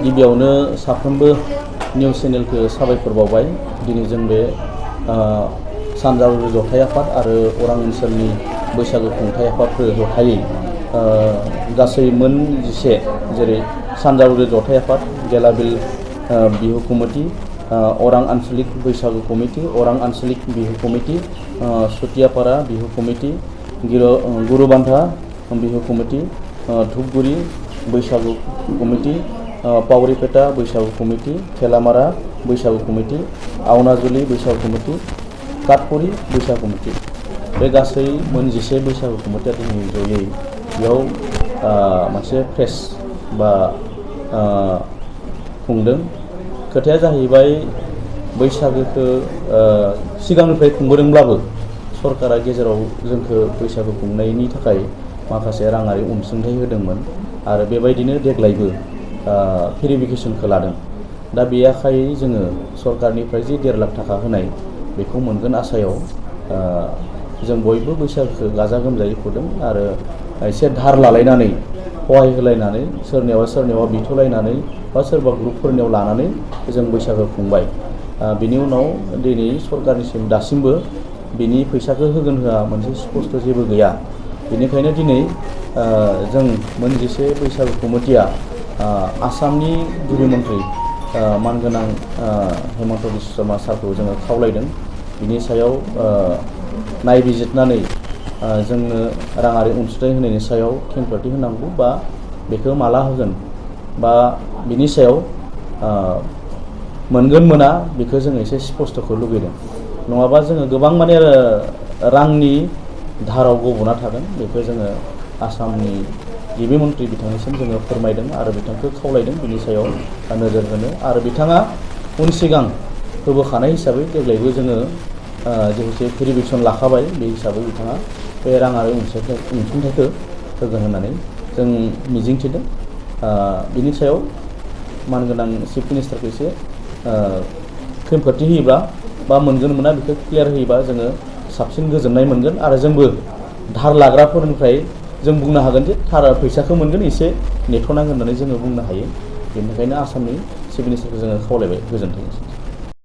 गिबियावनो साफ्रोमबो निउज चेनेलखौ साबायखर बावबाय। दिनै जों बे सानजाउरि जथाइ आफाद आरो अरां ओनसोलनि बैसागु खुंथाइ आफादफोर जथायै गासै मोन 11 जेरै सानजाउरि जथाइ आफाद, गेलाबिल बिहु कमिटि, अरां आन्चलिक बैसागु कमिटि, अरां आन्चलिक Bihu committee, Sutiapara Bihu committee, Gurubandha Bihu committee, Dhupguri Baisagu committee, Pawaripeta Baisagu committee, Thelamara Baisagu committee, आवनाजुलि बैसागु कमिटि, काटपुरि बैसागु कमिटि, बे गासै मोन 11 बैसागु कमिटिया दिनै जयै बेयाव मोनसे प्रेस बा खुंदों। खोथाया जाहैबाय बैसागोखौ सिगांनिफ्राय खुंबोदोंब्लाबो सरकारा गेजेराव जोंखौ बैसागु खुंनायनि थाखाय माखासे राङारि अनसुंथाइ होदोंमोन आरो बेबायदिनो देग्लायबो भेरिफिकेसनखौ लादों। दा बे आखायै जोङो सरकारनिफ्राय जि 1.5 लाख थाखा होनाय बेखौ मोनगोन आसायाव जों बयबो बैसागोखौ गाजा गोमजायै खुंदों आरो एसे धार लालायनानै सहाय होलायनानै सोरनियावबा बिथ'लायनानै बा सोरबा ग्रुपफोरनियाव लानानै जों बैसागो खुंबाय। बिनि उनाव दिनै सरकारनिसिम दासिमबो बिनि फैसाखौ होगोन होआ मोनसे स्पष्ट जेबो गैया। बेनिखायनो दिनै जों मोन 11 बैसागु कमिटिया आसामनि गिबि मन्थ्रि मानगोनां हेमन्त बिश्व शर्मा सारखौ जोङो खावलायदों बिनि सायाव नायबिजिरनानै जोंनो राङारि अनसुंथाइ होनायनि सायाव खेंफोरथि होनांगौ बा बेखौ माला होगोन बा बिनि सायाव मोनगोन मोना बेखौ जों एसे स्पष्टखौ लुबैदों। नङाबा जोङो गोबां माने रांनि धाराव गब'ना थागोन। बेखौ जोङो आसामनि गिबि मन्थ्रि बिथांनिसिम जोङो फोरमायदों आरो बिथांखौ खावलायदों बिनि सायाव नोजोर होनो आरो बिथाङा उन सिगां होबोखानाय हिसाबै देग्लायबो जोङो जिहेतु भेरिफिकेसन लाखाबाय बे हिसाबै बिथाङा बे राङारि अनसुंथाइखौ होगोन होननानै जों मिजिंथिदों। बिनि सायाव मानगोनां चिफ मिनिस्टारखौ एसे खेंफोरथि होयोब्ला बा मोनगोन मोना बेखौ क्लियार होयोबा जोङो साबसिन गोजोननाय मोनगोन आरो जोंबो धार लाग्राफोरनिफ्राय जों बुंनो हागोन जे थार फैसाखौ मोनगोन एसे नेथ'नांगोन होननानै जोङो बुंनो हायो। बेनिखायनो आसामनि चिफ मिनिस्टारखौ जोङो खावलायबाय। गोजोन्थों।